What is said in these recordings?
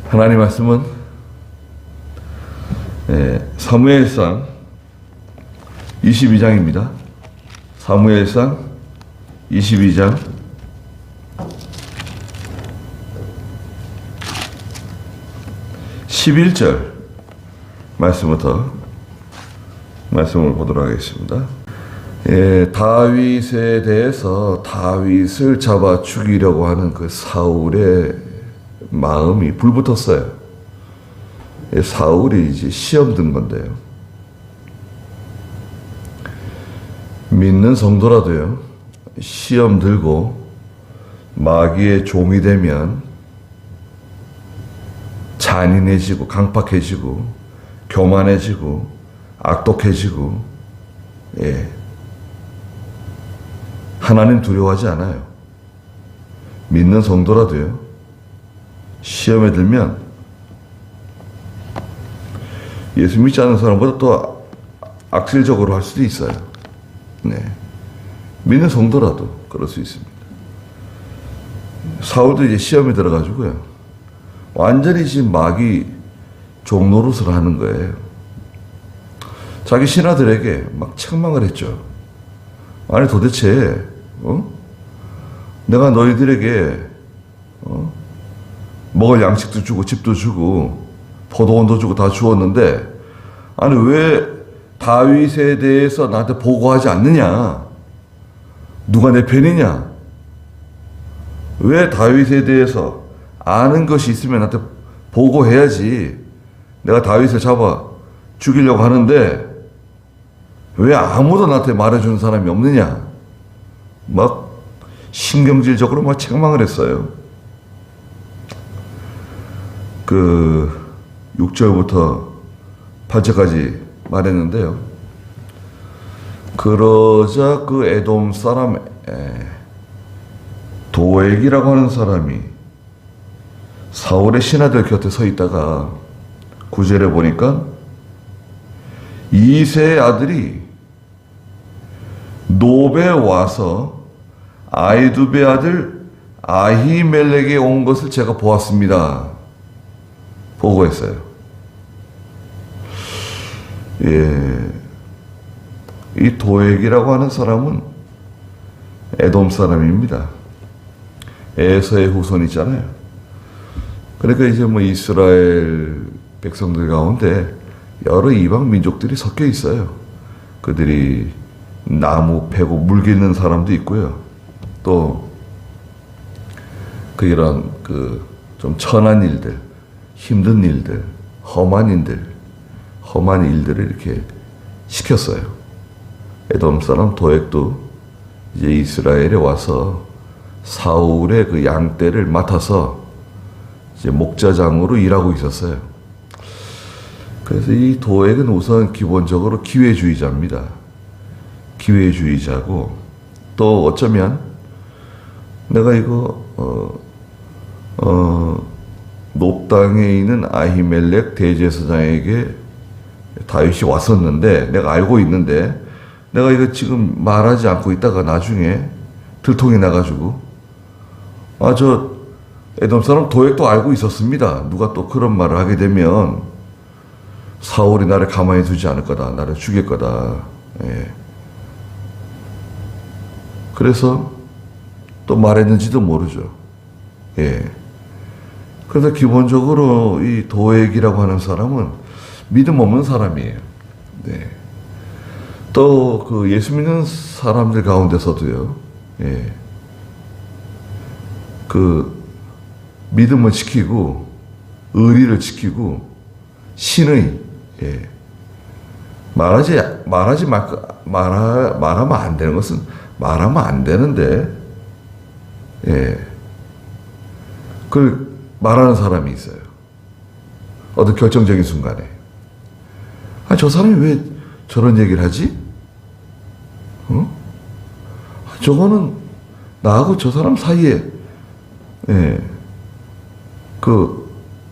하나님 말씀은 사무엘상 22장입니다. 사무엘상 22장 11절 말씀부터 말씀을 보도록 하겠습니다. 다윗에 대해서 다윗을 잡아 죽이려고 하는 그 사울의 마음이 불붙었어요. 사울이 이제 시험 든 건데요. 믿는 성도라도요, 시험 들고 마귀의 종이 되면 잔인해지고 강팍해지고 교만해지고 악독해지고, 하나님 두려워하지 않아요. 믿는 성도라도요, 시험에 들면 예수 믿지 않는 사람보다 더 악질적으로 할 수도 있어요. 믿는 성도라도 그럴 수 있습니다. 사울도 이제 시험에 들어가지고요, 완전히 지금 마귀 종노릇을 하는 거예요. 자기 신하들에게 막 책망을 했죠. 아니 도대체 내가 너희들에게 먹을 양식도 주고 집도 주고 포도원도 주고 다 주었는데, 아니 왜 다윗에 대해서 나한테 보고하지 않느냐? 누가 내 편이냐? 왜 다윗에 대해서 아는 것이 있으면 나한테 보고해야지. 내가 다윗을 잡아 죽이려고 하는데 왜 아무도 나한테 말해주는 사람이 없느냐? 막 신경질적으로 막 책망을 했어요. 6절부터 8절까지 말했는데요. 그러자 그 에돔 사람 도액이라고 하는 사람이 사울의 신하들 곁에 서 있다가 9절에 보니까 이새의 아들이 노베 와서 아이두베 아들 아히멜렉에 온 것을 제가 보았습니다. 보고했어요. 이 도액이라고 하는 사람은 에돔 사람입니다. 에서의 후손 있잖아요. 그러니까 이제 이스라엘 백성들 가운데 여러 이방 민족들이 섞여 있어요. 그들이 나무 패고 물 깃는 사람도 있고요. 또 이런 좀 천한 일들, 힘든 일들, 험한 일들을 이렇게 시켰어요. 에돔 사람 도액도 이제 이스라엘에 와서 사울의 그 양떼를 맡아서 이제 목자장으로 일하고 있었어요. 그래서 이 도액은 우선 기본적으로 기회주의자입니다. 기회주의자고, 또 어쩌면 내가 이거 높당에 있는 아히멜렉 대제사장에게 다윗이 왔었는데 내가 알고 있는데 내가 이거 지금 말하지 않고 있다가 나중에 들통이 나가지고 저 에돔 사람 도액도 알고 있었습니다. 누가 또 그런 말을 하게 되면 사울이 나를 가만히 두지 않을 거다. 나를 죽일 거다. 그래서 또 말했는지도 모르죠. 그래서 기본적으로 이 도액이라고 하는 사람은 믿음 없는 사람이에요. 또 예수 믿는 사람들 가운데서도요, 믿음을 지키고 의리를 지키고 신의 말하면 안 되는 것은 말하면 안 되는데 그걸 말하는 사람이 있어요. 어떤 결정적인 순간에 저 사람이 왜 저런 얘기를 하지? 저거는 나하고 저 사람 사이에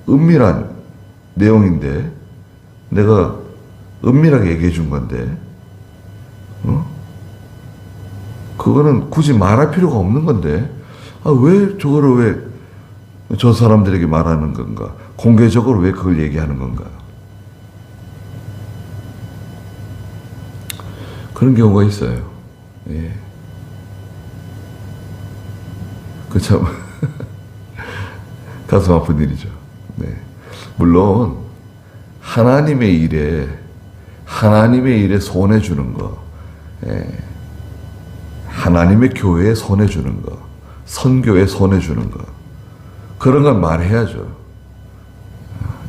은밀한 내용인데 내가 은밀하게 얘기해 준 건데 그거는 굳이 말할 필요가 없는 건데 왜 저거를 왜 저 사람들에게 말하는 건가? 공개적으로 왜 그걸 얘기하는 건가? 그런 경우가 있어요. 예. 그 참 가슴 아픈 일이죠. 네. 물론 하나님의 일에 손해 주는 거, 예. 하나님의 교회에 손해 주는 거, 선교에 손해 주는 거, 그런 건 말해야죠.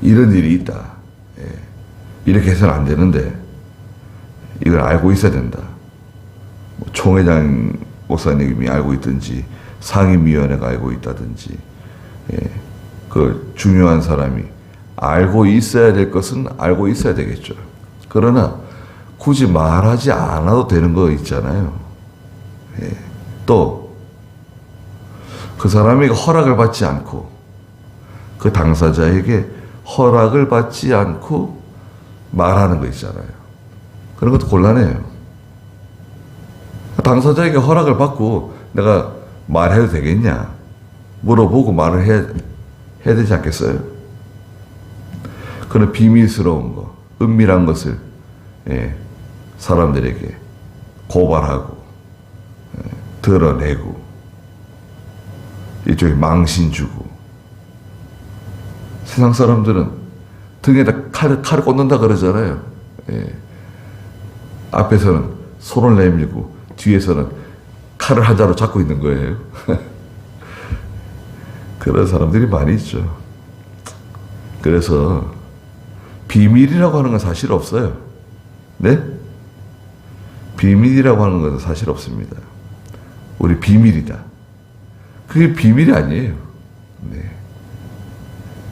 이런 일이 있다. 예. 이렇게 해서는 안 되는데 이걸 알고 있어야 된다. 뭐 총회장 목사님이 알고 있든지 상임위원회가 알고 있다든지, 예. 그 중요한 사람이 알고 있어야 될 것은 알고 있어야 되겠죠. 그러나 굳이 말하지 않아도 되는 거 있잖아요. 예. 또 그 사람에게 허락을 받지 않고, 그 당사자에게 허락을 받지 않고 말하는 거 있잖아요. 그런 것도 곤란해요. 당사자에게 허락을 받고 내가 말해도 되겠냐? 물어보고 말을 해야 되지 않겠어요? 그런 비밀스러운 거, 은밀한 것을, 예, 사람들에게 고발하고, 예, 드러내고, 일종의 망신 주고. 세상 사람들은 등에다 칼을 꽂는다 그러잖아요. 예. 앞에서는 손을 내밀고 뒤에서는 칼을 한 자로 잡고 있는 거예요. 그런 사람들이 많이 있죠. 그래서 비밀이라고 하는 건 사실 없어요. 네? 비밀이라고 하는 건 사실 없습니다. 우리 비밀이다. 그게 비밀이 아니에요. 네.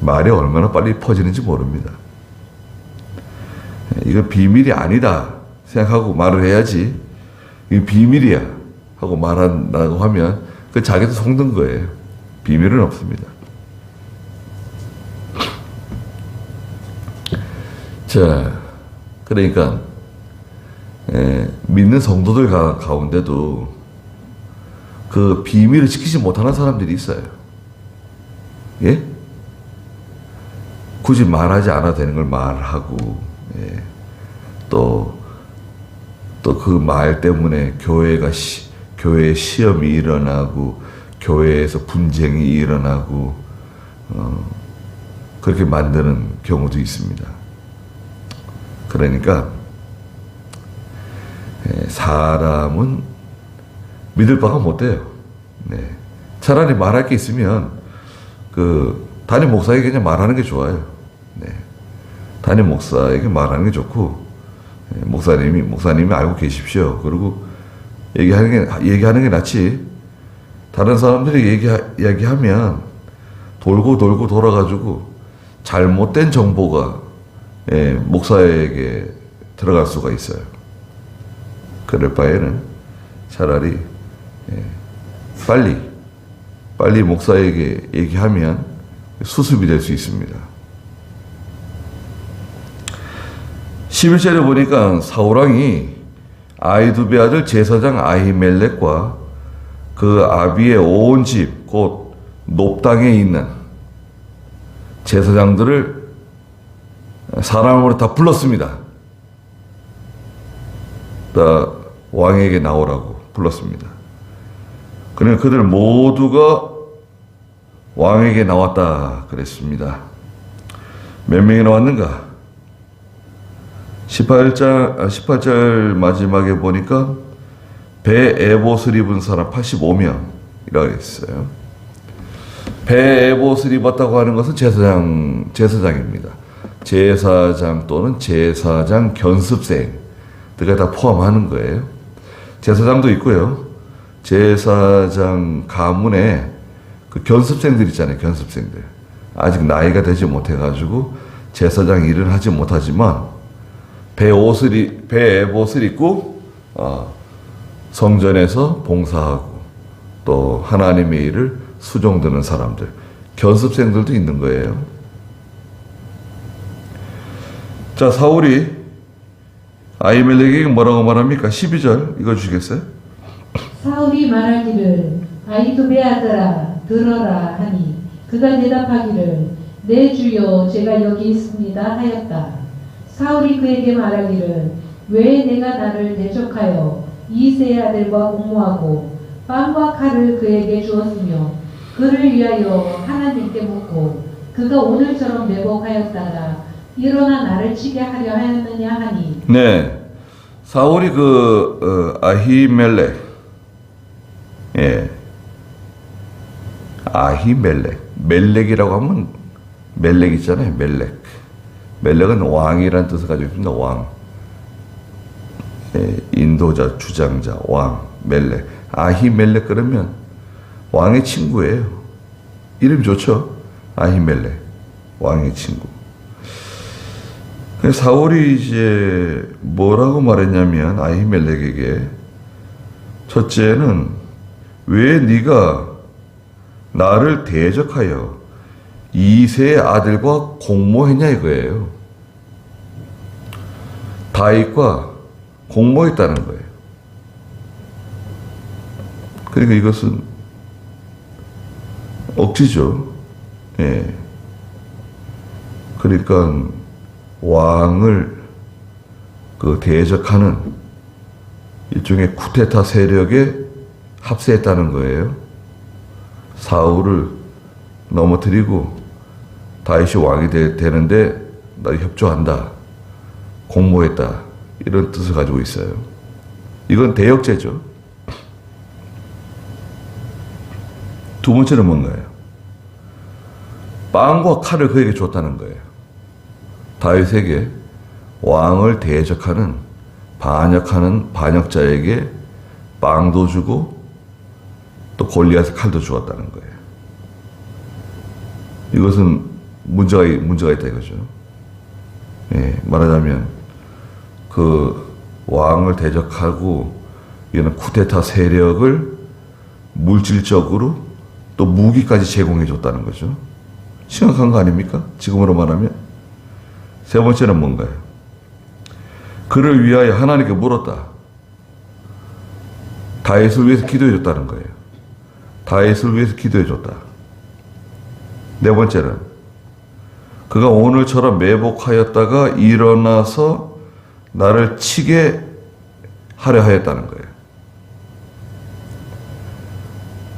말이 얼마나 빨리 퍼지는지 모릅니다. 이거 비밀이 아니다 생각하고 말을 해야지, 이게 비밀이야 하고 말한다고 하면 그 자기도 속는 거예요. 비밀은 없습니다. 자, 그러니까 믿는 성도들 가운데도 그 비밀을 지키지 못하는 사람들이 있어요. 예? 굳이 말하지 않아도 되는 걸 말하고, 예. 또 그 말 때문에 교회에 시험이 일어나고, 교회에서 분쟁이 일어나고, 그렇게 만드는 경우도 있습니다. 그러니까, 사람은 믿을 바가 못 돼요. 네. 차라리 말할 게 있으면 그 담임 목사에게 그냥 말하는 게 좋아요. 네. 담임 목사에게 말하는 게 좋고, 목사님이 알고 계십시오. 그리고 얘기하는 게 낫지. 다른 사람들이 얘기하면 돌고 돌아가지고 잘못된 정보가, 예, 목사에게 들어갈 수가 있어요. 그럴 바에는 차라리, 예, 빨리 목사에게 얘기하면 수습이 될 수 있습니다. 11절에 보니까 사울왕이 아이두베 아들 제사장 아히멜렉과 그 아비의 온 집, 곧 높당에 있는 제사장들을 사람으로 다 불렀습니다. 다 왕에게 나오라고 불렀습니다. 그러니까 그들 모두가 왕에게 나왔다 그랬습니다. 몇 명이 나왔는가? 18절 마지막에 보니까 배 에봇을 입은 사람 85명이라고 했어요. 배 에봇을 입었다고 하는 것은 제사장입니다. 제사장 또는 제사장 견습생, 그가 다 포함하는 거예요. 제사장도 있고요. 제사장 가문에 그 견습생들 있잖아요. 견습생들. 아직 나이가 되지 못해가지고 제사장 일을 하지 못하지만 배 에봇을 입고 성전에서 봉사하고 또 하나님의 일을 수종드는 사람들, 견습생들도 있는 거예요. 자, 사울이 아히멜렉에게 뭐라고 말합니까? 12절 읽어주시겠어요? 사울이 말하기를 아히두베 아들아 들어라 하니 그가 대답하기를 내 주여 제가 여기 있습니다 하였다. 사울이 그에게 말하기를 왜 내가 나를 대적하여 이새의 아들과 공모하고 빵과 칼을 그에게 주었으며 그를 위하여 하나님께 묻고 그가 오늘처럼 매복하였다가 일어나 나를 치게 하려 하였느냐 하니. 네, 사울이 아히멜렉, 예, 아히멜렉, 멜렉이라고 하면 멜렉 있잖아요. 멜렉은 왕이라는 뜻을 가지고 있습니다. 왕, 예, 인도자, 주장자, 왕, 멜렉. 아히멜렉 그러면 왕의 친구예요. 이름 좋죠? 아히멜렉, 왕의 친구. 사울이 이제 뭐라고 말했냐면 아히멜렉에게 첫째는 왜 네가 나를 대적하여 이새의 아들과 공모했냐 이거예요. 다윗과 공모했다는 거예요. 그러니까 이것은 억지죠. 예. 그러니까 왕을 대적하는 일종의 쿠데타 세력에 합세했다는 거예요. 사울을 넘어뜨리고 다윗이 왕이 되는데 나 협조한다, 공모했다, 이런 뜻을 가지고 있어요. 이건 대역죄죠. 두 번째는 뭔가요? 빵과 칼을 그에게 줬다는 거예요. 다윗에게 왕을 대적하는 반역하는 반역자에게 빵도 주고 또 골리앗의 칼도 주었다는 거예요. 이것은 문제가 있다 이거죠. 예, 말하자면 그 왕을 대적하고 이런 쿠데타 세력을 물질적으로 또 무기까지 제공해 줬다는 거죠. 심각한 거 아닙니까? 지금으로 말하면. 세 번째는 뭔가요? 그를 위하여 하나님께 물었다. 다윗을 위해서 기도해 줬다는 거예요. 다윗을 위해서 기도해 줬다. 네 번째는 그가 오늘처럼 매복하였다가 일어나서 나를 치게 하려 하였다는 거예요.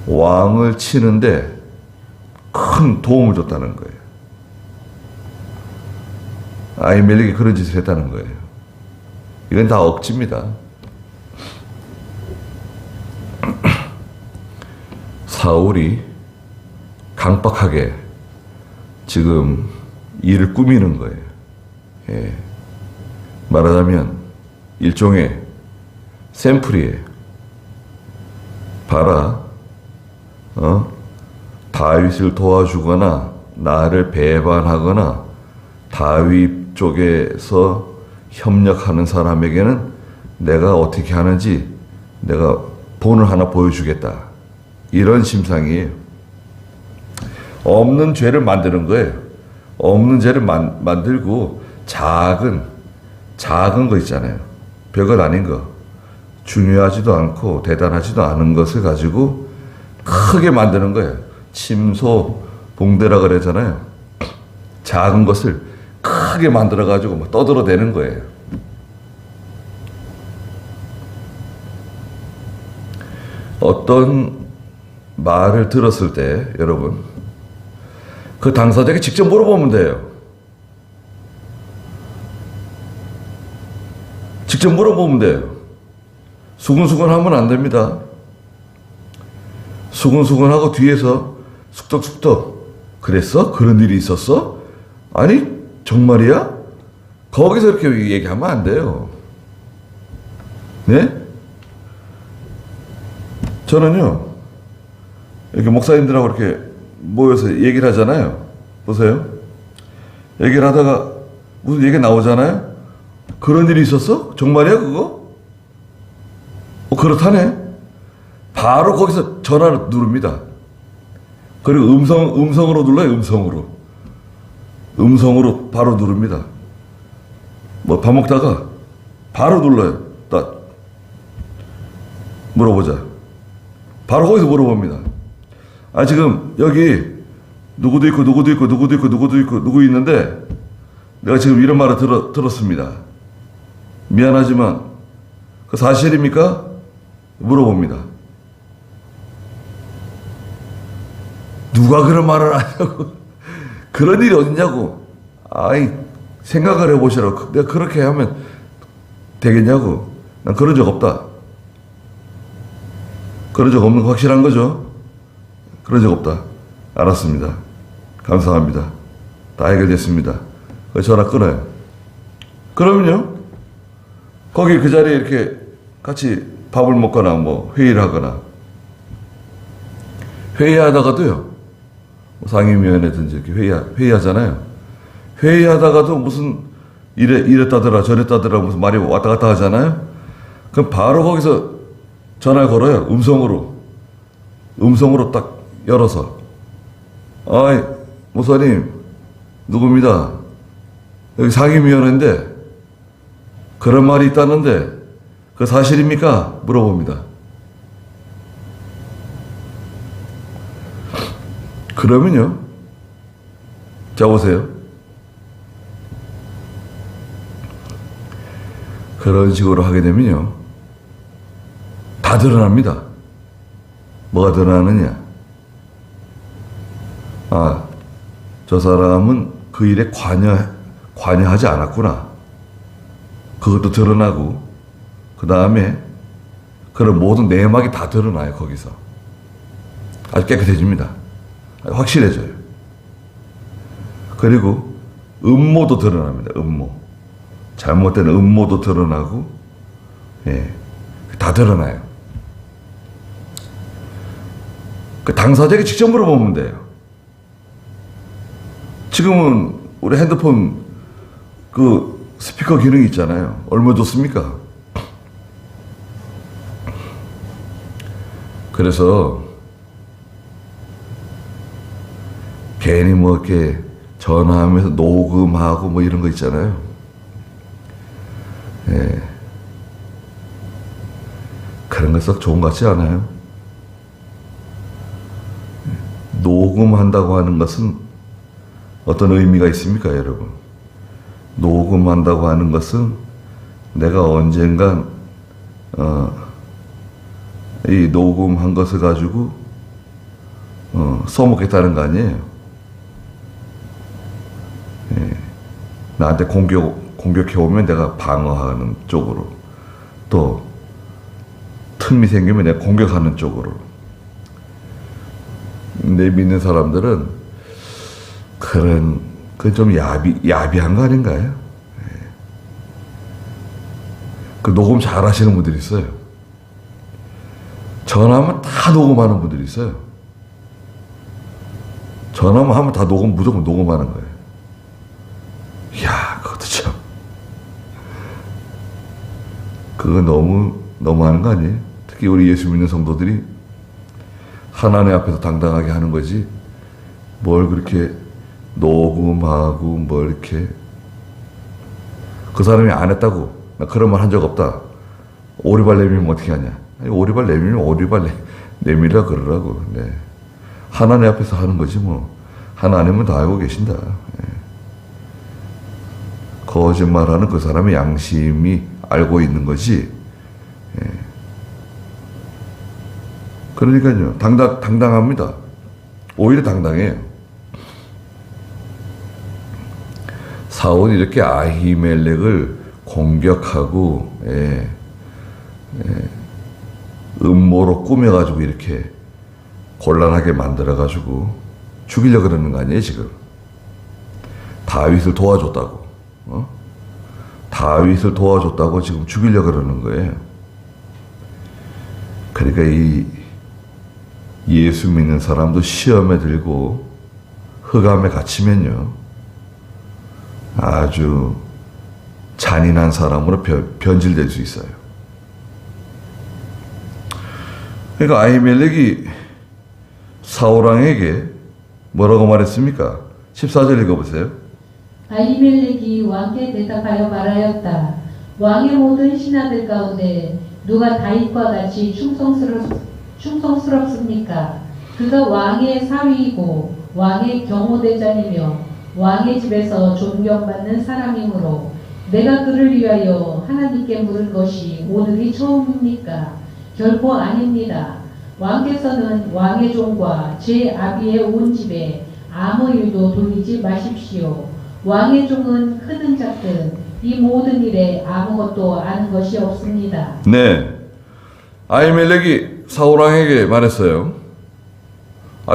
왕을 치는데 큰 도움을 줬다는 거예요. 아히멜렉이 그런 짓을 했다는 거예요. 이건 다 억지입니다. 사울이 강박하게 지금 일을 꾸미는 거예요. 예. 말하자면 일종의 샘플이에요. 봐라, 다윗을 도와주거나 나를 배반하거나 다윗 쪽에서 협력하는 사람에게는 내가 어떻게 하는지 내가 본을 하나 보여주겠다. 이런 심상이에요. 없는 죄를 만드는 거예요. 없는 죄를 만들고 작은 거 있잖아요. 별것 아닌 거. 중요하지도 않고 대단하지도 않은 것을 가지고 크게 만드는 거예요. 침소, 봉대라 그러잖아요. 작은 것을 크게 만들어가지고 막 떠들어대는 거예요. 어떤 말을 들었을 때 여러분 그 당사자에게 직접 물어보면 돼요. 직접 물어보면 돼요. 수근수근 하면 안 됩니다. 수근수근하고 뒤에서 숙덕숙덕 그랬어? 그런 일이 있었어? 아니 정말이야? 거기서 이렇게 얘기하면 안 돼요. 네? 저는요 이렇게 목사님들하고 이렇게 모여서 얘기를 하잖아요. 보세요. 얘기를 하다가 무슨 얘기 나오잖아요. 그런 일이 있었어? 정말이야 그거? 그렇다네. 바로 거기서 전화를 누릅니다. 그리고 음성으로 눌러요. 음성으로 바로 누릅니다. 뭐 밥 먹다가 바로 눌러요. 딱 물어보자. 바로 거기서 물어봅니다. 아 지금 여기 누구도 있고 누구도 있고 누구도 있고 누구도 있고 누구 있는데 내가 지금 이런 말을 들었습니다. 미안하지만 그 사실입니까? 물어봅니다. 누가 그런 말을 하냐고. 그런 일이 어딨냐고. 아이, 생각을 해보시라고. 내가 그렇게 하면 되겠냐고. 난 그런 적 없다. 그런 적 없는 거 확실한 거죠? 그런 적 없다. 알았습니다. 감사합니다. 다 해결됐습니다. 전화 끊어요. 그러면요, 거기 그 자리에 이렇게 같이 밥을 먹거나 뭐 회의를 하거나, 회의하다가도요, 상임위원회든지 이렇게 회의하잖아요. 회의하다가도 무슨 이랬다더라 저랬다더라 무슨 말이 왔다 갔다 하잖아요. 그럼 바로 거기서 전화를 걸어요. 음성으로 딱 열어서, 아이, 목사님, 누굽니다. 여기 상임위원회인데 그런 말이 있다는데 그 사실입니까? 물어봅니다. 그러면요, 자 보세요. 그런 식으로 하게 되면요, 다 드러납니다. 뭐가 드러나느냐? 아, 저 사람은 그 일에 관여하지 않았구나. 그것도 드러나고, 그 다음에 그런 모든 내막이 다 드러나요, 거기서. 아주 깨끗해집니다. 아주 확실해져요. 그리고 음모도 드러납니다, 음모. 잘못된 음모도 드러나고, 예, 다 드러나요. 그 당사자에게 직접 물어보면 돼요. 지금은 우리 핸드폰 그 스피커 기능이 있잖아요. 얼마 좋습니까? 그래서 괜히 뭐 이렇게 전화하면서 녹음하고 뭐 이런 거 있잖아요. 예. 그런 거 썩 좋은 것 같지 않아요? 녹음한다고 하는 것은 어떤 의미가 있습니까, 여러분? 녹음한다고 하는 것은 내가 언젠간 이 녹음한 것을 가지고 써먹겠다는 거 아니에요? 예. 나한테 공격해오면 내가 방어하는 쪽으로, 또 틈이 생기면 내가 공격하는 쪽으로. 내 믿는 사람들은 그건 좀 야비한 거 아닌가요? 예. 그 녹음 잘 하시는 분들이 있어요. 전화하면 다 녹음하는 분들이 있어요. 전화만 하면 다 무조건 녹음하는 거예요. 이야, 그것도 참. 그거 너무하는 거 아니에요? 특히 우리 예수 믿는 성도들이 하나님 앞에서 당당하게 하는 거지, 뭘 그렇게 녹음하고 뭘 이렇게. 그 사람이 안 했다고, 나 그런 말 한 적 없다, 오리발 내밀면 어떻게 하냐. 아니, 오리발 내밀면 오리발 내밀라 그러라고. 네. 하나님 앞에서 하는 거지 뭐. 하나님은 다 알고 계신다. 네. 거짓말하는 그 사람의 양심이 알고 있는 거지. 예. 그러니까요, 당당합니다. 오히려 당당해요. 사울이 이렇게 아히멜렉을 공격하고, 음모로 꾸며가지고 이렇게 곤란하게 만들어가지고 죽이려고 그러는 거 아니에요, 지금? 다윗을 도와줬다고. 다윗을 도와줬다고 지금 죽이려고 그러는 거예요. 그러니까 이 예수 믿는 사람도 시험에 들고 흑암에 갇히면요, 아주 잔인한 사람으로 변질될 수 있어요. 그러니까 아히멜렉이 사울왕에게 뭐라고 말했습니까? 14절 읽어보세요. 아히멜렉이 왕께 대답하여 말하였다. 왕의 모든 신하들 가운데 누가 다윗과 같이 충성스럽습니까? 그가 왕의 사위이고 왕의 경호대장이며 왕의 집에서 존경받는 사람이므로 내가 그를 위하여 하나님께 물은 것이 오늘이 처음입니까? 결코 아닙니다. 왕께서는 왕의 종과 제 아비의 온 집에 아무 일도 돌리지 마십시오. 왕의 종은 크든 작든 이 모든 일에 아무것도 아는 것이 없습니다. 네. 아히멜렉이 사울왕에게 말했어요.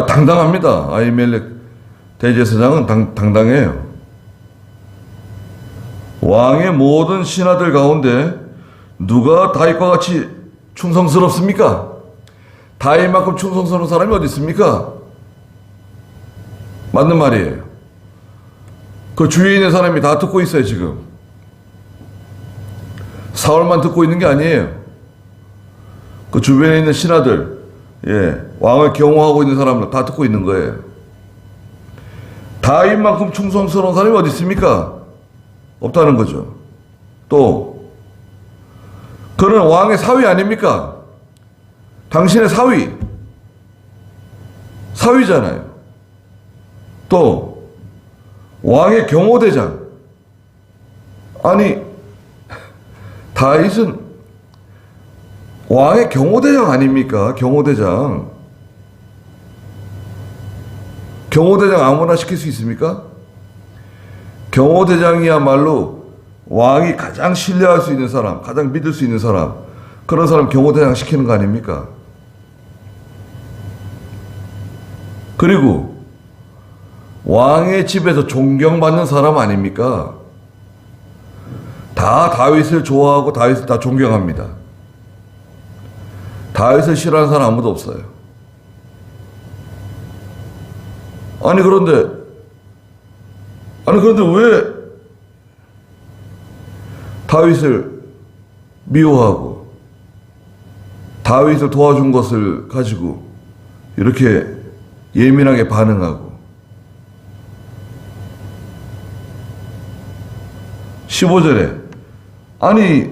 당당합니다. 아히멜렉 대제사장은 당당해요. 왕의 모든 신하들 가운데 누가 다윗과 같이 충성스럽습니까? 다윗만큼 충성스러운 사람이 어디 있습니까? 맞는 말이에요. 그 주위에 있는 사람이 다 듣고 있어요, 지금. 사울만 듣고 있는 게 아니에요. 그 주변에 있는 신하들, 왕을 경호하고 있는 사람들 다 듣고 있는 거예요. 다윗만큼 충성스러운 사람이 어디 있습니까? 없다는 거죠. 또 그는 왕의 사위 아닙니까? 당신의 사위잖아요. 또 왕의 경호대장. 아니, 다윗은 왕의 경호대장 아닙니까? 경호대장 아무나 시킬 수 있습니까? 경호대장이야말로 왕이 가장 신뢰할 수 있는 사람, 가장 믿을 수 있는 사람, 그런 사람 경호대장 시키는 거 아닙니까? 그리고 왕의 집에서 존경받는 사람 아닙니까? 다 다윗을 좋아하고 다윗을 다 존경합니다. 다윗을 싫어하는 사람 아무도 없어요. 아니 그런데 왜 다윗을 미워하고 다윗을 도와준 것을 가지고 이렇게 예민하게 반응하고 15절에 아니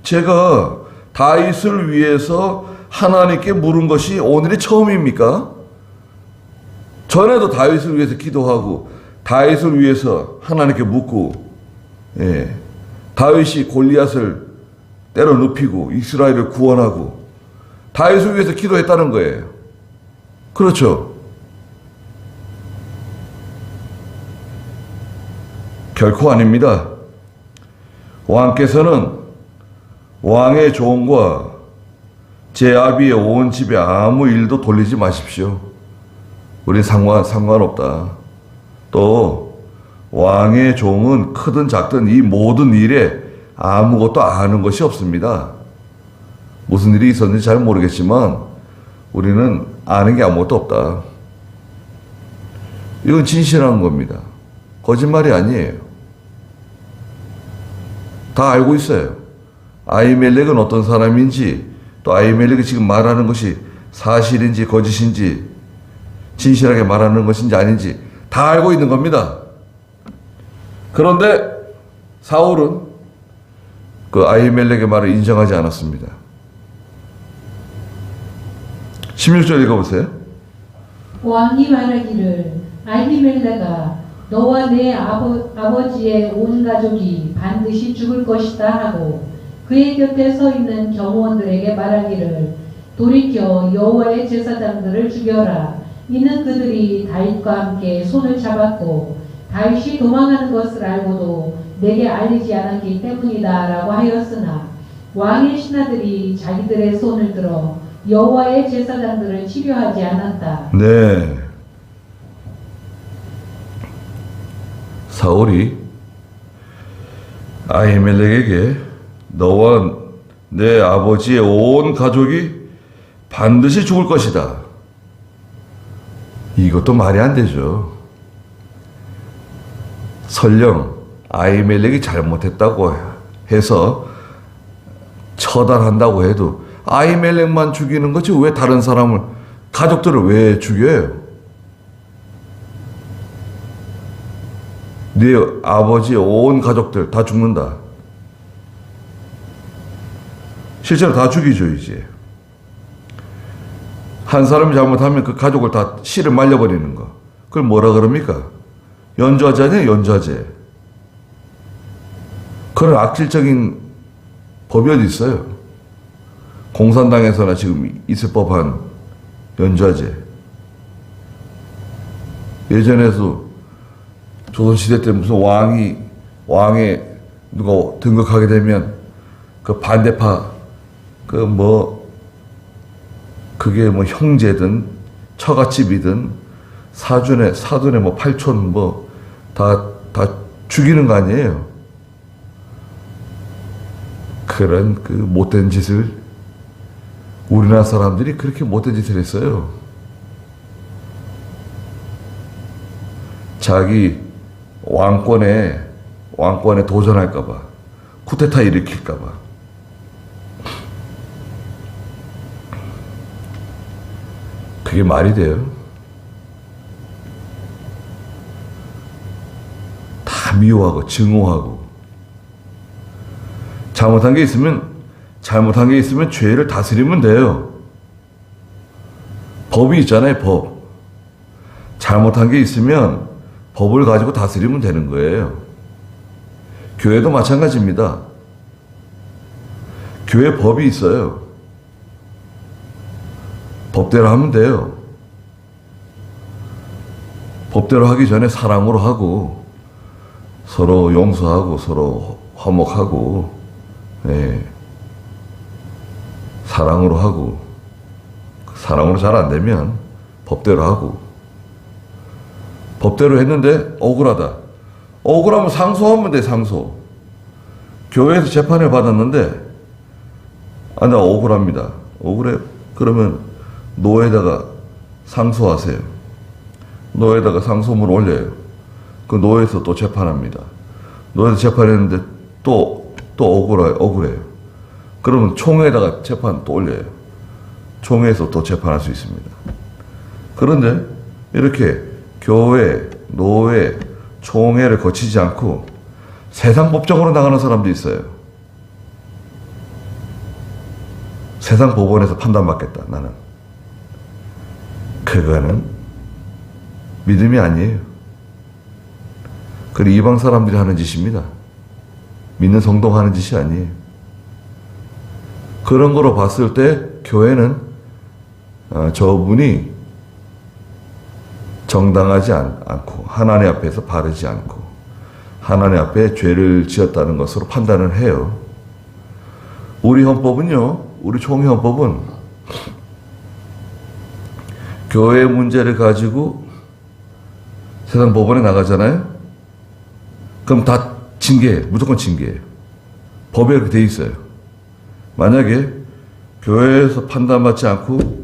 제가 다윗을 위해서 하나님께 물은 것이 오늘이 처음입니까? 전에도 다윗을 위해서 기도하고 다윗을 위해서 하나님께 묻고 다윗이 골리앗을 때려 눕히고 이스라엘을 구원하고 다윗을 위해서 기도했다는 거예요. 그렇죠? 결코 아닙니다. 왕께서는 왕의 종과 제 아비의 온 집에 아무 일도 돌리지 마십시오. 우린 상관없다. 또 왕의 종은 크든 작든 이 모든 일에 아무것도 아는 것이 없습니다. 무슨 일이 있었는지 잘 모르겠지만 우리는 아는 게 아무것도 없다. 이건 진실한 겁니다. 거짓말이 아니에요. 다 알고 있어요. 아히멜렉은 어떤 사람인지, 또 아히멜렉이 지금 말하는 것이 사실인지 거짓인지, 진실하게 말하는 것인지 아닌지 다 알고 있는 겁니다. 그런데 사울은 그 아히멜렉의 말을 인정하지 않았습니다. 16절 읽어보세요. 왕이 말하기를 아히멜렉아 너와 내 아버지의 온 가족이 반드시 죽을 것이다 하고 그의 곁에 서 있는 경호원들에게 말하기를 돌이켜 여호와의 제사장들을 죽여라. 이는 그들이 다윗과 함께 손을 잡았고 다윗이 도망하는 것을 알고도 내게 알리지 않았기 때문이다 라고 하였으나 왕의 신하들이 자기들의 손을 들어 여호와의 제사장들을 치료하지 않았다. 네. 사울이 아히멜렉에게 너와 내 아버지의 온 가족이 반드시 죽을 것이다. 이것도 말이 안 되죠. 설령 아히멜렉이 잘못했다고 해서 처단한다고 해도 아히멜렉만 죽이는 거지 왜 다른 사람을, 가족들을 왜 죽여요? 네 아버지의 온 가족들 다 죽는다. 실제로 다 죽이죠. 이제 한 사람이 잘못하면 그 가족을 다 씨를 말려버리는 거, 그걸 뭐라 그럽니까? 연좌제 아니에요, 연좌제. 그런 악질적인 법이 어디 있어요? 공산당에서나 지금 있을 법한 연좌제. 예전에도 조선시대 때 무슨 왕에 누가 등극하게 되면 그 반대파, 그게 뭐 형제든 처갓집이든 사돈의 뭐 팔촌 다 죽이는 거 아니에요? 그런 그 못된 짓을 우리나라 사람들이 그렇게 못된 짓을 했어요. 자기 왕권에 도전할까봐, 쿠데타 일으킬까봐. 그게 말이 돼요? 다 미워하고 증오하고. 잘못한 게 있으면 죄를 다스리면 돼요. 법이 있잖아요, 법. 잘못한 게 있으면 법을 가지고 다스리면 되는 거예요. 교회도 마찬가지입니다. 교회 법이 있어요. 법대로 하면 돼요. 법대로 하기 전에 사랑으로 하고, 서로 용서하고, 서로 화목하고, 사랑으로 하고, 사랑으로 잘 안 되면 법대로 하고. 법대로 했는데 억울하다. 억울하면 상소하면 돼, 상소. 교회에서 재판을 받았는데, 나 억울합니다. 억울해. 그러면 노회에다가 상소하세요. 노회에다가 상소문 올려요. 그 노회에서 또 재판합니다. 노회에서 재판했는데 또 억울해요. 그러면 총회에다가 재판 또 올려요. 총회에서 또 재판할 수 있습니다. 그런데 이렇게 교회, 노회, 총회를 거치지 않고 세상 법정으로 나가는 사람도 있어요. 세상 법원에서 판단받겠다, 나는. 그거는 믿음이 아니에요. 그건 이방 사람들이 하는 짓입니다. 믿는 성도가 하는 짓이 아니에요. 그런 거로 봤을 때 교회는 저분이 정당하지 않고 하나님 앞에서 바르지 않고 하나님 앞에 죄를 지었다는 것으로 판단을 해요. 우리 헌법은요, 우리 총회 헌법은 교회 문제를 가지고 세상 법원에 나가잖아요. 그럼 다 징계해요. 무조건 징계해요. 법에 그렇게 돼 있어요. 만약에 교회에서 판단받지 않고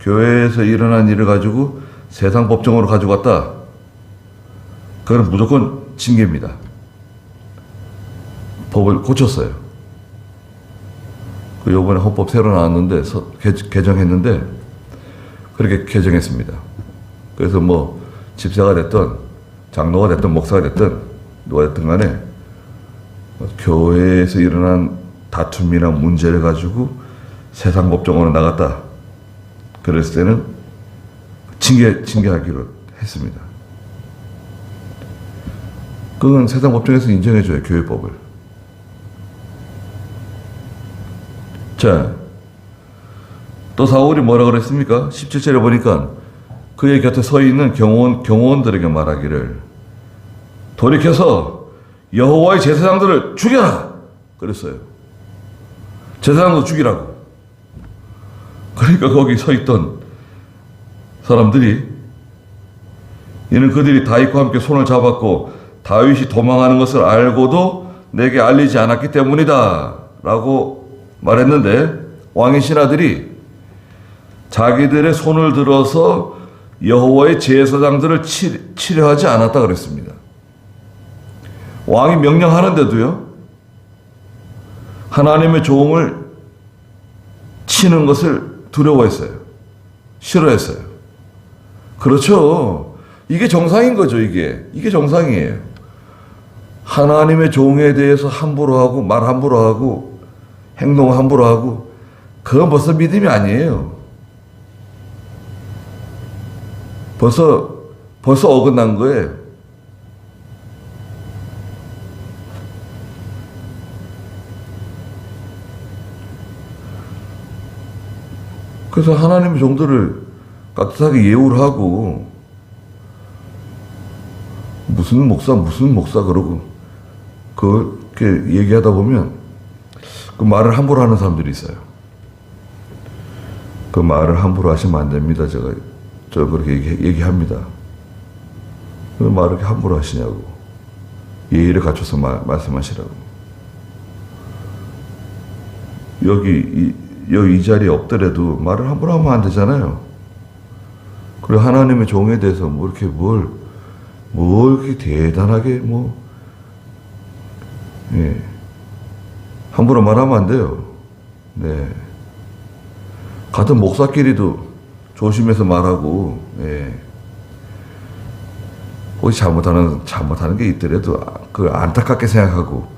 교회에서 일어난 일을 가지고 세상 법정으로 가지고 갔다. 그건 무조건 징계입니다. 법을 고쳤어요. 그 요번에 헌법 새로 나왔는데 개정했는데 그렇게 개정했습니다. 그래서 뭐 집사가 됐든 장로가 됐든 목사가 됐든 누가 됐든 간에 교회에서 일어난 다툼이나 문제를 가지고 세상 법정으로 나갔다. 그랬을 때는 징계하기로 했습니다. 그건 세상 법정에서 인정해줘요, 교회법을. 자, 또 사울이 뭐라 그랬습니까? 17절에 보니까 그의 곁에 서 있는 경호원들에게 말하기를 돌이켜서 여호와의 제사장들을 죽여라! 그랬어요. 제사장도 죽이라고. 그러니까 거기 서 있던 사람들이 이는 그들이 다윗과 함께 손을 잡았고 다윗이 도망하는 것을 알고도 내게 알리지 않았기 때문이다 라고 말했는데 왕의 신하들이 자기들의 손을 들어서 여호와의 제사장들을 치려하지 않았다 그랬습니다. 왕이 명령하는데도요, 하나님의 종을 치는 것을 두려워했어요. 싫어했어요. 그렇죠. 이게 정상인 거죠, 이게 정상이에요. 하나님의 종에 대해서 함부로 하고, 말 함부로 하고, 행동 함부로 하고, 그건 벌써 믿음이 아니에요. 벌써 벌써 어긋난 거예요. 그래서 하나님의 종들을 깍듯하게 예우를 하고, 무슨 목사 그러고 그렇게 얘기하다 보면 그 말을 함부로 하는 사람들이 있어요. 그 말을 함부로 하시면 안 됩니다. 저 그렇게 얘기합니다. 왜 말을 이렇게 함부로 하시냐고. 예의를 갖춰서 말씀하시라고. 여기 이 자리에 없더라도 말을 함부로 하면 안 되잖아요. 그리고 하나님의 종에 대해서 뭐 이렇게 뭘 이렇게 대단하게 예. 함부로 말하면 안 돼요. 네. 같은 목사끼리도 조심해서 말하고, 예. 혹시 잘못하는 게 있더라도, 그걸 안타깝게 생각하고,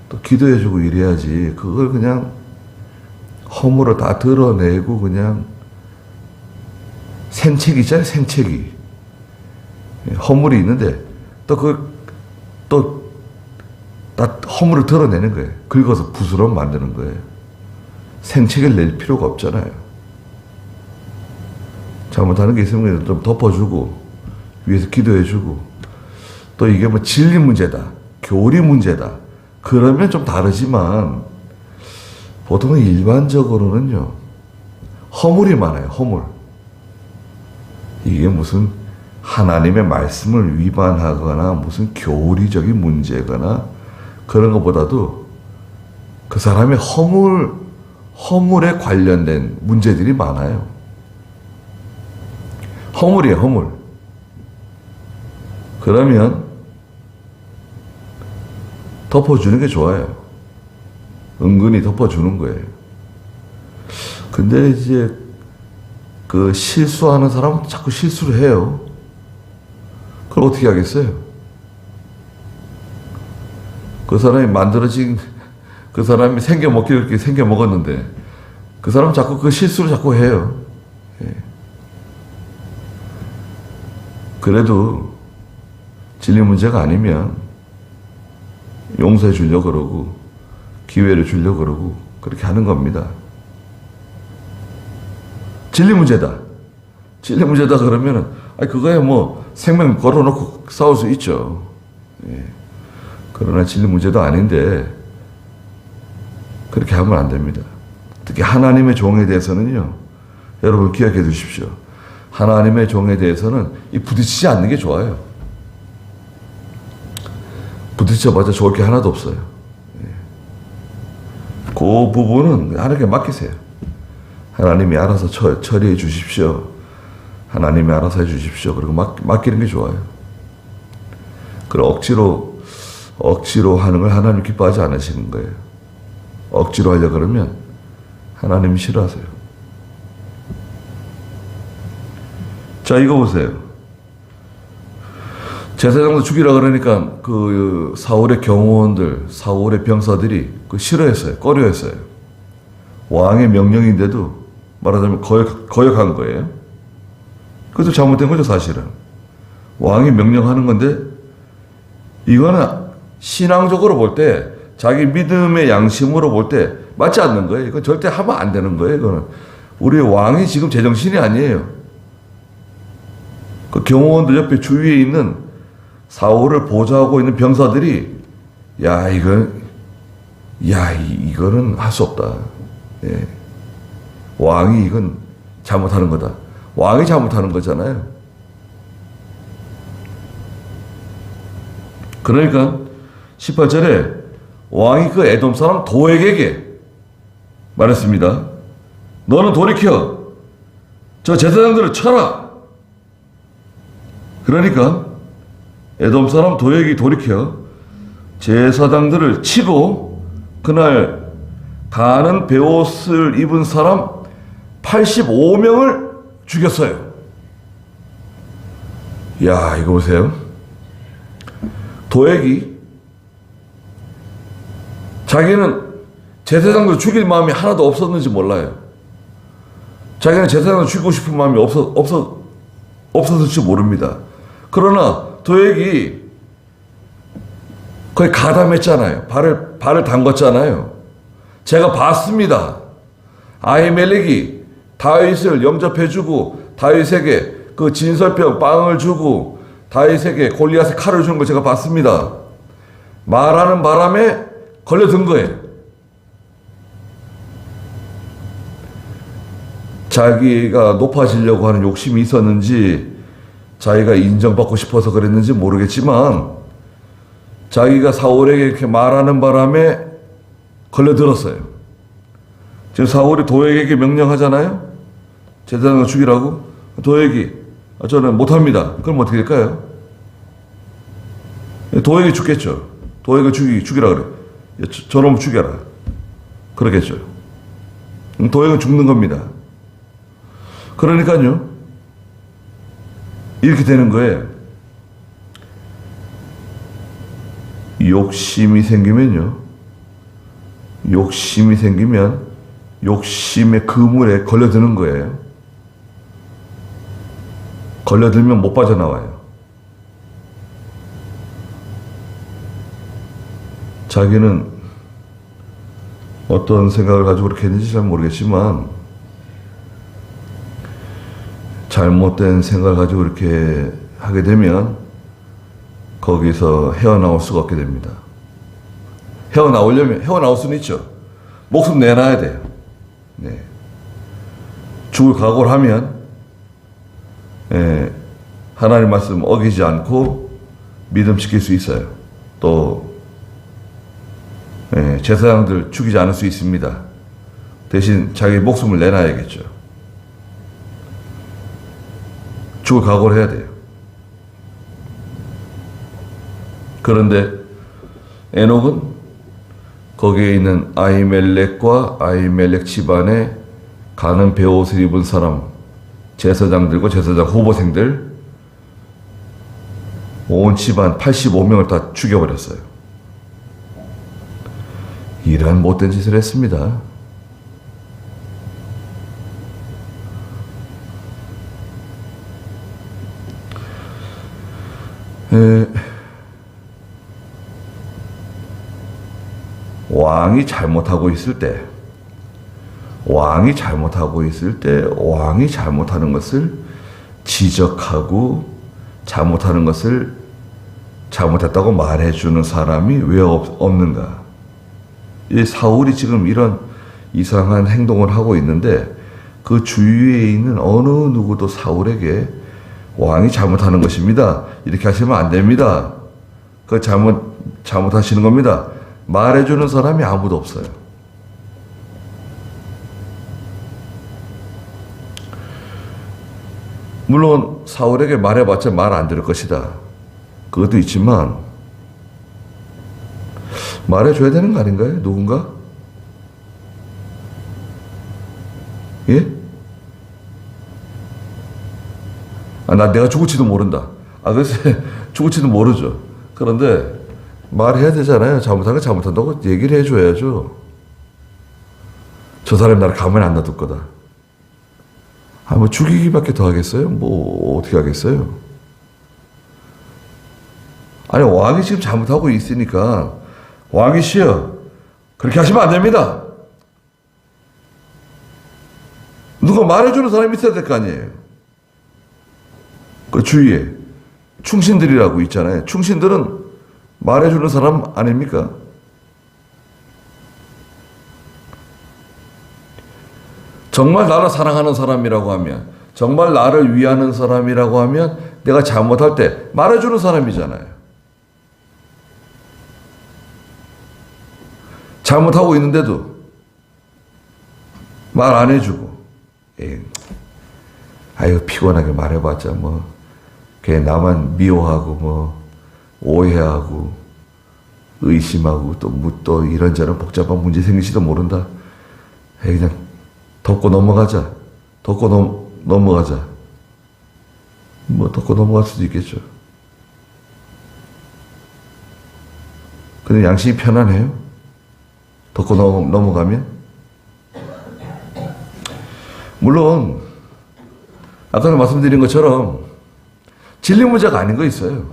또 기도해주고 이래야지. 그걸 그냥 허물을 다 드러내고, 그냥 생채기 있잖아요, 생채기. 허물이 있는데, 다 허물을 드러내는 거예요. 긁어서 붓으로 만드는 거예요. 생채기를 낼 필요가 없잖아요. 잘못하는 게 있으면 좀 덮어주고, 위에서 기도해주고, 또 이게 뭐 진리 문제다, 교리 문제다, 그러면 좀 다르지만, 보통은 일반적으로는요, 허물이 많아요, 허물. 이게 무슨 하나님의 말씀을 위반하거나 무슨 교리적인 문제거나 그런 것보다도 그 사람의 허물에 관련된 문제들이 많아요. 허물이에요, 허물. 그러면 덮어주는 게 좋아요. 은근히 덮어주는 거예요. 근데 이제 그 실수하는 사람은 자꾸 실수를 해요. 그걸 어떻게 하겠어요? 그 사람이 그 사람이 생겨먹기를 이렇게 생겨먹었는데, 그 사람은 자꾸 그 실수를 자꾸 해요. 예. 그래도 진리 문제가 아니면 용서해 주려고 그러고, 기회를 주려고 그러고, 그렇게 하는 겁니다. 진리 문제다 그러면은, 그거야 뭐 생명 걸어놓고 싸울 수 있죠. 예. 그러나 진리 문제도 아닌데 그렇게 하면 안 됩니다. 특히 하나님의 종에 대해서는요, 여러분 기억해 두십시오. 하나님의 종에 대해서는 부딪히지 않는 게 좋아요. 부딪혀봐야 좋을 게 하나도 없어요. 예. 그 부분은 하나님께 맡기세요. 하나님이 알아서 처리해 주십시오. 하나님이 알아서 해 주십시오. 그리고 맡기는 게 좋아요. 그리고 억지로 하는 걸 하나님 기뻐하지 않으시는 거예요. 억지로 하려고 그러면 하나님이 싫어하세요. 자, 이거 보세요. 제사장도 죽이라 그러니까 그 사울의 경호원들, 사울의 병사들이 싫어했어요. 꺼려했어요. 왕의 명령인데도 말하자면 거역한 거예요. 그것도 잘못된 거죠, 사실은. 왕이 명령하는 건데, 이거는 신앙적으로 볼 때, 자기 믿음의 양심으로 볼 때 맞지 않는 거예요. 이건 절대 하면 안 되는 거예요. 이거는 우리 왕이 지금 제정신이 아니에요. 그 경호원들 옆에 주위에 있는 사울을 보좌하고 있는 병사들이 이거는 할 수 없다. 예. 왕이 이건 잘못하는 거다. 왕이 잘못하는 거잖아요. 그러니까 18절에 왕이 그 에돔 사람 도액에게 말했습니다. 너는 돌이켜 저 제사장들을 쳐라. 그러니까 에돔 사람 도액이 돌이켜 제사장들을 치고 그날 가는 베옷을 입은 사람 85명을 죽였어요. 야, 이거 보세요. 도액이 자기는 제사장들 죽일 마음이 하나도 없었는지 몰라요. 자기는 제사장을 죽이고 싶은 마음이 없었을지 모릅니다. 그러나 도액이 거의 가담했잖아요. 발을 담궜잖아요. 제가 봤습니다. 아히멜렉이 다윗을 영접해주고 다윗에게 그 진설병 빵을 주고 다윗에게 골리앗의 칼을 주는 걸 제가 봤습니다. 말하는 바람에 걸려든 거예요. 자기가 높아지려고 하는 욕심이 있었는지 자기가 인정받고 싶어서 그랬는지 모르겠지만 자기가 사울에게 이렇게 말하는 바람에 걸려들었어요. 지금 사울이 도액에게 명령하잖아요. 제사장을 죽이라고. 도액이 저는 못합니다. 그럼 어떻게 될까요? 도액이 죽겠죠. 도액을 죽이라 그래. 저놈 죽여라. 그러겠죠. 도액은 죽는 겁니다. 그러니까요. 이렇게 되는 거예요. 욕심이 생기면 욕심의 그물에 걸려드는 거예요. 걸려들면 못 빠져나와요. 자기는 어떤 생각을 가지고 그렇게 했는지 잘 모르겠지만 잘못된 생각을 가지고 이렇게 하게 되면 거기서 헤어나올 수가 없게 됩니다. 헤어나올 수는 있죠. 목숨 내놔야 돼요. 네. 죽을 각오를 하면 하나님 말씀 어기지 않고 믿음 지킬 수 있어요. 또 제사장들 죽이지 않을 수 있습니다. 대신 자기 목숨을 내놔야겠죠. 죽을 각오를 해야 돼요. 그런데 에녹은 거기에 있는 아히멜렉과 아히멜렉 집안에 가는 베옷을 입은 사람, 제사장들과 제사장 후보생들 온 집안 85명을 다 죽여버렸어요. 이런 못된 짓을 했습니다. 왕이 잘못하고 있을 때 왕이 잘못하는 것을 지적하고 잘못하는 것을 잘못했다고 말해주는 사람이 왜 없는가? 이 사울이 지금 이런 이상한 행동을 하고 있는데 그 주위에 있는 어느 누구도 사울에게 왕이 잘못하는 것입니다. 이렇게 하시면 안 됩니다. 그 잘못하시는 겁니다. 말해주는 사람이 아무도 없어요. 물론 사울에게 말해봤자 말 안 들을 것이다. 그것도 있지만 말해줘야 되는 거 아닌가요? 누군가? 예? 내가 죽을지도 모른다. 글쎄, 죽을지도 모르죠. 그런데 말해야 되잖아요. 잘못한 거 잘못한다고 얘기를 해줘야죠. 저 사람이 나를 가만히 안 놔둘 거다. 뭐 죽이기밖에 더 하겠어요? 뭐 어떻게 하겠어요? 왕이 지금 잘못하고 있으니까 왕이시여 그렇게 하시면 안 됩니다. 누가 말해주는 사람이 있어야 될 거 아니에요. 그 주위에 충신들이라고 있잖아요. 충신들은 말해주는 사람 아닙니까? 정말 나를 사랑하는 사람이라고 하면, 정말 나를 위하는 사람이라고 하면 내가 잘못할 때 말해주는 사람이잖아요. 잘못하고 있는데도 말 안 해주고 피곤하게 말해봤자 걔 나만 미워하고 오해하고 의심하고 또 이런저런 복잡한 문제 생길지도 모른다. 그냥 덮고 넘어가자. 덮고 넘어갈 수도 있겠죠. 근데 양심이 편안해요. 덮고 넘어가면 물론 아까도 말씀드린 것처럼 진리 문제가 아닌 거 있어요.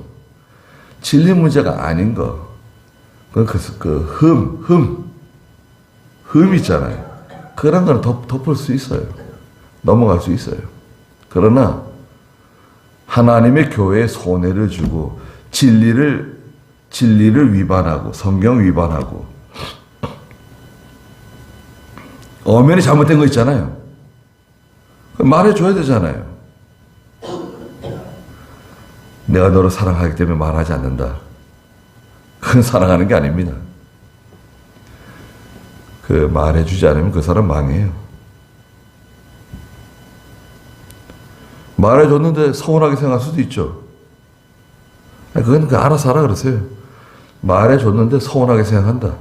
진리 문제가 아닌 거. 흠 있잖아요. 그런 거는 덮을 수 있어요. 넘어갈 수 있어요. 그러나 하나님의 교회에 손해를 주고 진리를 위반하고 성경 위반하고 엄연히 잘못된 거 있잖아요. 말해줘야 되잖아요. 내가 너를 사랑하기 때문에 말하지 않는다. 그건 사랑하는 게 아닙니다. 그 말해주지 않으면 그 사람 망해요. 말해줬는데 서운하게 생각할 수도 있죠. 그건 알아서 하라 그러세요. 말해줬는데 서운하게 생각한다.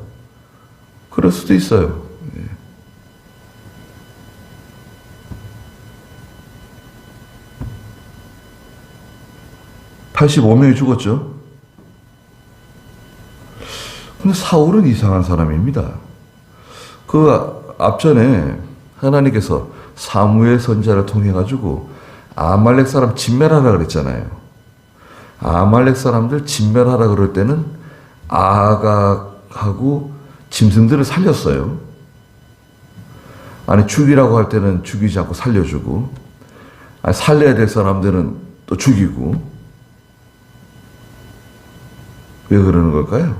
그럴 수도 있어요. 85명이 죽었죠. 근데 사울은 이상한 사람입니다. 그 앞전에 하나님께서 사무엘 선지자를 통해 가지고 아말렉 사람 진멸하라 그랬잖아요. 아말렉 사람들 진멸하라 그럴 때는 아각하고 짐승들을 살렸어요. 아니 죽이라고 할 때는 죽이지 않고 살려주고, 아니 살려야 될 사람들은 또 죽이고. 왜 그러는 걸까요?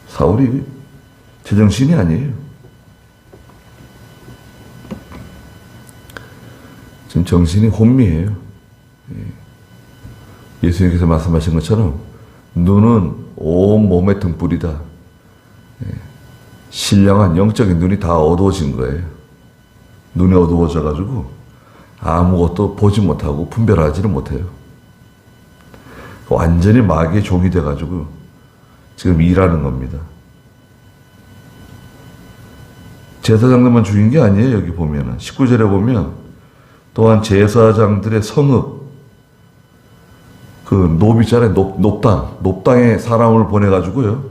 사울이 제정신이 아니에요. 지금 정신이 혼미해요. 예수님께서 말씀하신 것처럼 눈은 온 몸의 등불이다. 신령한 영적인 눈이 다 어두워진 거예요. 눈이 어두워져가지고 아무것도 보지 못하고 분별하지는 못해요. 완전히 마귀의 종이 돼가지고 지금 일하는 겁니다. 제사장들만 죽인 게 아니에요. 여기 보면은 19절에 보면 또한 제사장들의 성읍, 그 노비 있잖아요. 높당에 사람을 보내가지고요,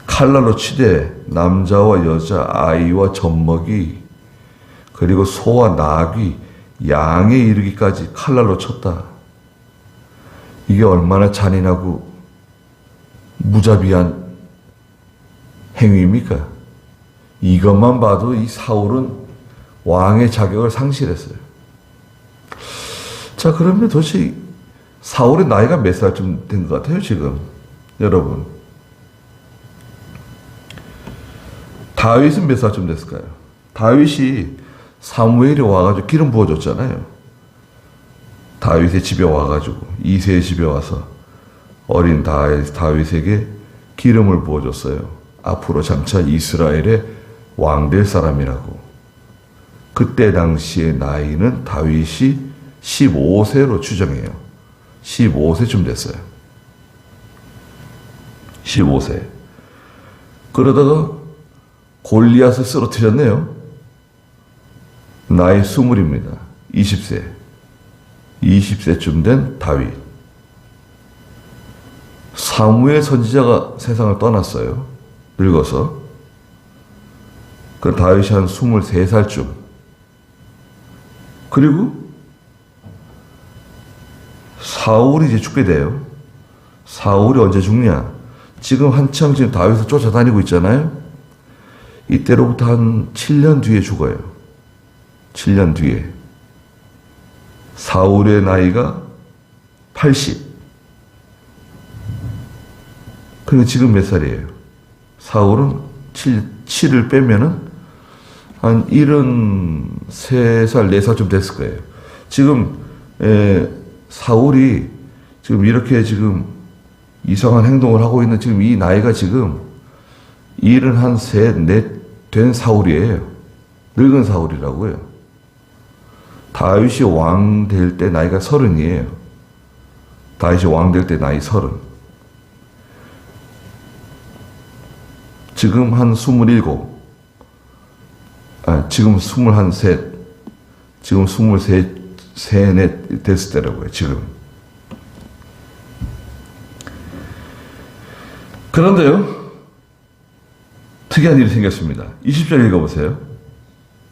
칼날로 치되 남자와 여자, 아이와 젖먹이, 그리고 소와 나귀, 양에 이르기까지 칼날로 쳤다. 이게 얼마나 잔인하고 무자비한 행위입니까? 이것만 봐도 이 사울은 왕의 자격을 상실했어요. 자, 그러면 도대체 사울의 나이가 몇 살쯤 된 것 같아요, 지금? 여러분. 다윗은 몇 살쯤 됐을까요? 다윗이 사무엘이 와가지고 기름 부어줬잖아요. 다윗의 집에 와가지고, 이새의 집에 와서 어린 다윗에게 기름을 부어줬어요. 앞으로 장차 이스라엘의 왕 될 사람이라고. 그때 당시의 나이는 다윗이 15세로 추정해요. 15세쯤 됐어요. 15세. 그러다가 골리앗을 쓰러뜨렸네요. 나이 20입니다. 20세. 20세쯤 된 다윗. 사무엘 선지자가 세상을 떠났어요. 늙어서. 그 다윗이 한 23살쯤. 그리고 사울이 이제 죽게 돼요. 사울이 언제 죽냐? 지금 한창 지금 다윗을 쫓아다니고 있잖아요. 이때로부터 한 7년 뒤에 죽어요. 7년 뒤에. 사울의 나이가 80. 그리고 지금 몇 살이에요? 사울은 7을 빼면은 한 73살, 4살쯤 됐을 거예요. 지금, 사울이 지금 이렇게 지금 이상한 행동을 하고 있는 지금 이 나이가 지금 73, 4 된 사울이에요. 늙은 사울이라고요. 다윗이 왕 될 때 나이가 30이에요. 다윗이 왕 될 때 나이 30. 지금 한 27. 지금 21셋. 지금 23, 4 됐을 때라고요, 지금. 그런데요, 특이한 일이 생겼습니다. 20절 읽어보세요.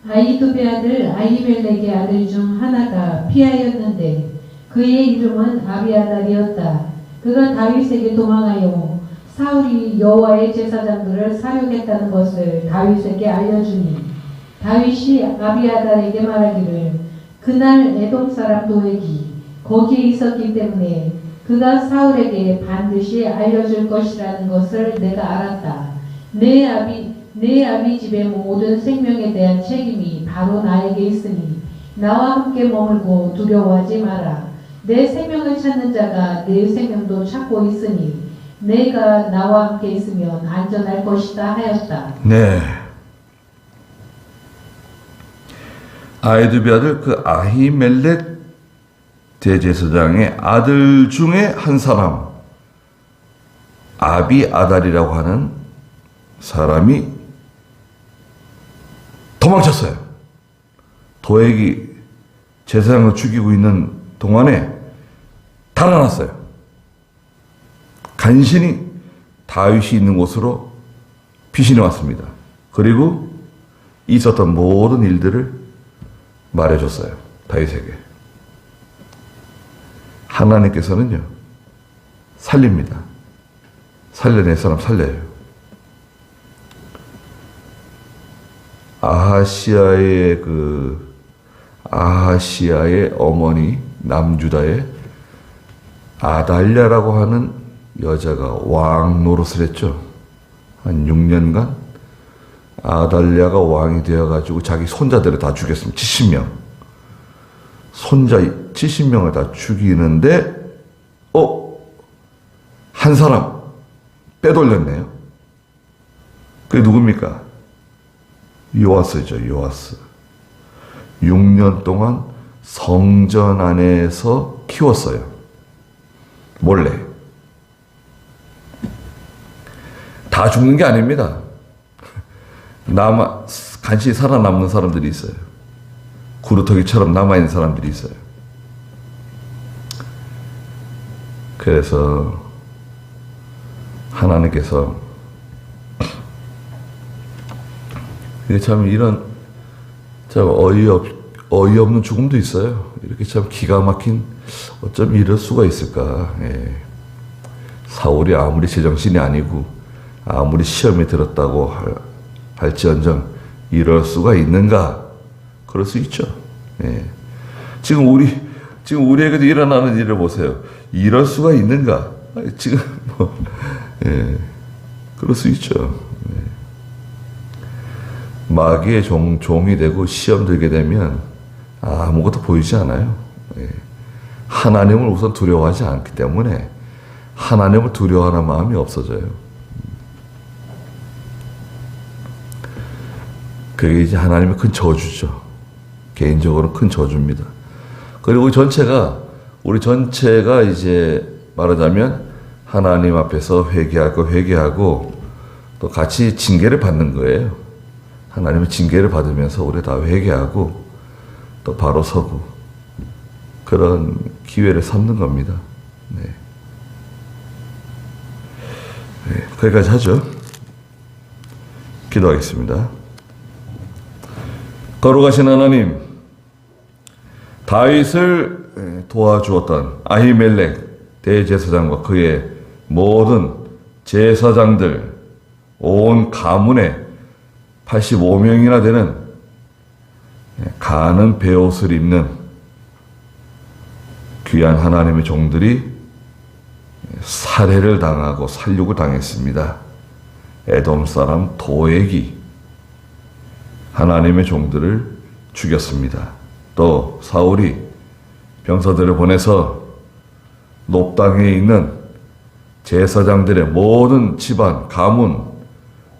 아히두베 아들 아히멜렉의 아들 중 하나가 피하였는데 그의 이름은 아비아달이었다. 그가 다윗에게 도망하여 사울이 여호와의 제사장들을 사륙했다는 것을 다윗에게 알려주니 다윗이 아비아달에게 말하기를 그날 에돔 사람 도액이 거기에 있었기 때문에 그가 사울에게 반드시 알려줄 것이라는 것을 내가 알았다. 내 아비 집의 모든 생명에 대한 책임이 바로 나에게 있으니 나와 함께 머물고 두려워하지 마라. 내 생명을 찾는 자가 내 생명도 찾고 있으니 내가 나와 함께 있으면 안전할 것이다 하였다. 네. 아히두베 아들 그 아히멜렉 대제사장의 아들 중에 한 사람 아비아달이라고 하는 사람이 도망쳤어요. 도액이 제사장을 죽이고 있는 동안에 달아났어요. 간신히 다윗이 있는 곳으로 피신해 왔습니다. 그리고 있었던 모든 일들을 말해줬어요. 다윗에게. 하나님께서는요, 살립니다. 살려낼 사람 살려요. 아하시아의 어머니 남주다의 아달랴라고 하는 여자가 왕 노릇을 했죠. 한 6년간 아달랴가 왕이 되어가지고 자기 손자들을 다 죽였습니다. 70명. 손자 70명을 다 죽이는데 한 사람 빼돌렸네요. 그게 누굽니까? 요아스죠. 요아스. 6년 동안 성전 안에서 키웠어요. 몰래. 다 죽는 게 아닙니다. 간신히 살아남는 사람들이 있어요. 구루터기처럼 남아있는 사람들이 있어요. 그래서 하나님께서 이게 참 이런 참 어이없는 죽음도 있어요. 이렇게 참 기가 막힌 어쩜 이럴 수가 있을까. 예. 사울이 아무리 제정신이 아니고 아무리 시험에 들었다고 할지언정 이럴 수가 있는가? 그럴 수 있죠. 예. 지금 우리에게도 일어나는 일을 보세요. 이럴 수가 있는가? 지금 예. 그럴 수 있죠. 마귀의 종이 되고 시험 들게 되면 아무것도 보이지 않아요. 예. 하나님을 우선 두려워하지 않기 때문에 하나님을 두려워하는 마음이 없어져요. 그게 이제 하나님의 큰 저주죠. 개인적으로 큰 저주입니다. 그리고 우리 전체가 이제 말하자면 하나님 앞에서 회개하고 또 같이 징계를 받는 거예요. 하나님의 징계를 받으면서 우리 다 회개하고 또 바로 서고 그런 기회를 삼는 겁니다. 네. 네, 거기까지 하죠. 기도하겠습니다. 거룩하신 하나님, 다윗을 도와주었던 아히멜렉 대제사장과 그의 모든 제사장들 온 가문에 85명이나 되는 가는 베옷을 입는 귀한 하나님의 종들이 살해를 당하고 살육을 당했습니다. 에돔 사람 도액이 하나님의 종들을 죽였습니다. 또 사울이 병사들을 보내서 높당에 있는 제사장들의 모든 집안, 가문,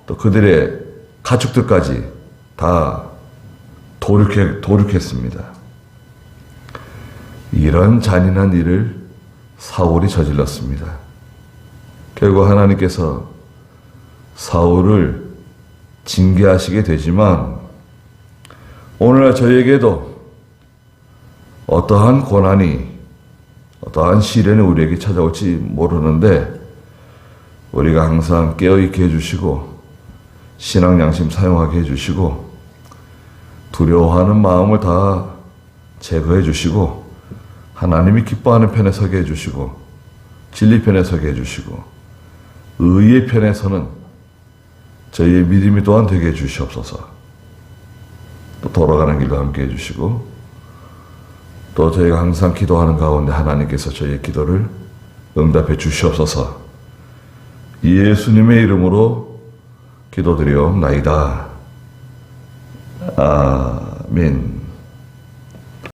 또 그들의 가축들까지 다 도륙했습니다. 이런 잔인한 일을 사울이 저질렀습니다. 결국 하나님께서 사울을 징계하시게 되지만 오늘날 저희에게도 어떠한 고난이 어떠한 시련이 우리에게 찾아올지 모르는데 우리가 항상 깨어있게 해주시고 신앙 양심 사용하게 해주시고 두려워하는 마음을 다 제거해 주시고 하나님이 기뻐하는 편에 서게 해주시고 진리 편에 서게 해주시고 의의 편에 서는 저희의 믿음이 또한 되게 해주시옵소서. 또 돌아가는 길도 함께 해주시고 또 저희가 항상 기도하는 가운데 하나님께서 저희의 기도를 응답해 주시옵소서. 예수님의 이름으로 기도드리옵나이다. 아멘.